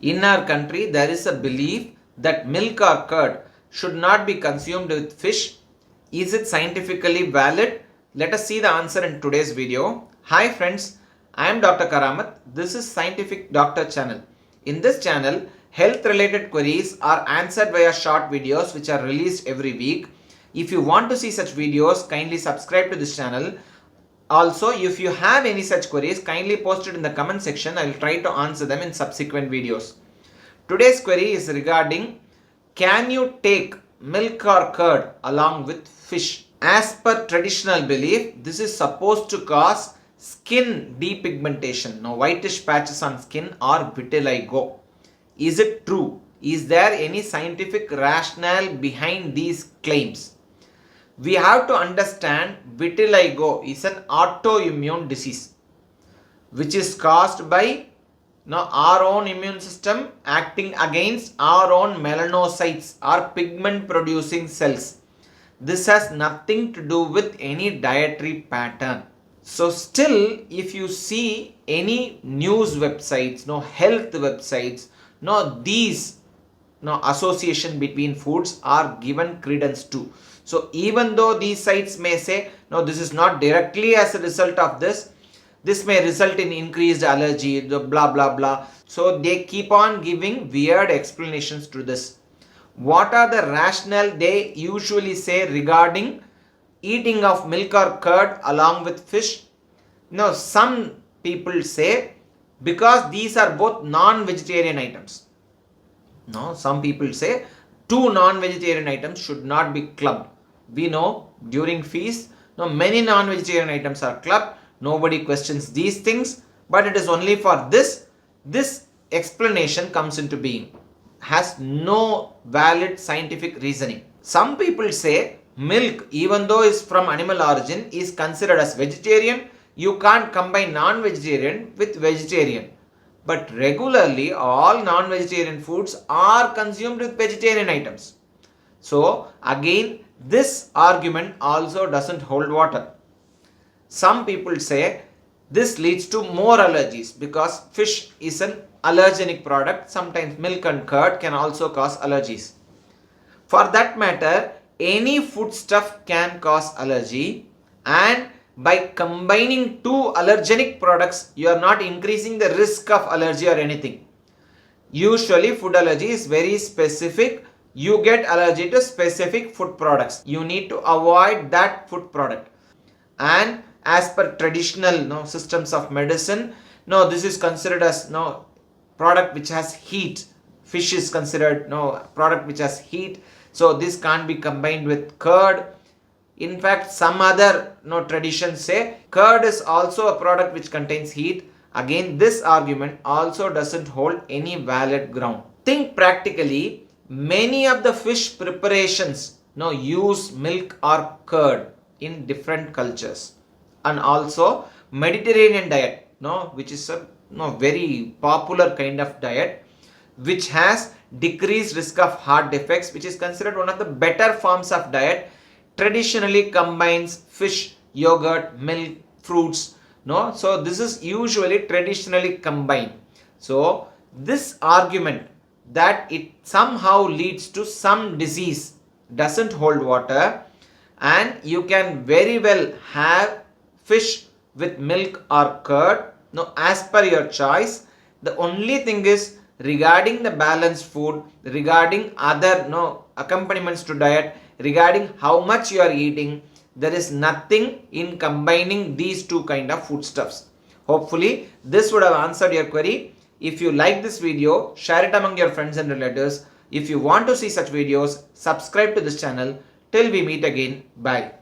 In our country, there is a belief that milk or curd should not be consumed with fish. Is it scientifically valid? Let us see the answer in today's video. Hi friends, I am Dr. Karamat. This is Scientific Doctor channel. In this channel, health related queries are answered via short videos which are released every week. If you want to see such videos, kindly subscribe to this channel. Also, if you have any such queries, kindly post it in the comment section. I will try to answer them in subsequent videos. Today's query is regarding, can you take milk or curd along with fish? As per traditional belief, this is supposed to cause skin depigmentation, whitish patches on skin or vitiligo. Is it true? Is there any scientific rationale behind these claims? We have to understand vitiligo is an autoimmune disease which is caused by our own immune system acting against our own melanocytes or pigment producing cells. This has nothing to do with any dietary pattern. So still, if you see any news websites, health websites, these association between foods are given credence to. So even though these sites may say, no, this is not directly as a result of this, this may result in increased allergy, blah blah blah. So they keep on giving weird explanations to this. What are the rationale they usually say regarding eating of milk or curd along with fish? Some people say because these are both non-vegetarian items. Some people say two non-vegetarian items should not be clubbed. We know during feast, many non-vegetarian items are clubbed. Nobody questions these things, but it is only for this. This explanation comes into being. Has no valid scientific reasoning. Some people say milk, even though is from animal origin, is considered as vegetarian. You can't combine non-vegetarian with vegetarian. But regularly, all non-vegetarian foods are consumed with vegetarian items. So again, this argument also doesn't hold water. Some people say this leads to more allergies because fish is an allergenic product. Sometimes milk and curd can also cause allergies. For that matter, any foodstuff can cause allergy, and by combining two allergenic products, you are not increasing the risk of allergy or anything. Usually food allergy is very specific. You get allergy to specific food products. You need to avoid that food product. And as per traditional systems of medicine, this is considered as product which has heat. Fish is considered product which has heat. So this can't be combined with curd. In fact, some other traditions say curd is also a product which contains heat. Again, this argument also doesn't hold any valid ground. Think practically. Many of the fish preparations use milk or curd in different cultures. And also Mediterranean diet, which is a very popular kind of diet, which has decreased risk of heart defects, which is considered one of the better forms of diet, traditionally combines fish, yogurt, milk, fruits. So this is usually traditionally combined. So this argument that it somehow leads to some disease doesn't hold water, and you can very well have fish with milk or curd as per your choice. The only thing is, regarding the balanced food, regarding other accompaniments to diet, regarding how much you are eating, there is nothing in combining these two kind of foodstuffs. Hopefully this would have answered your query. If you like this video, share it among your friends and relatives. If you want to see such videos, subscribe to this channel. Till we meet again, bye.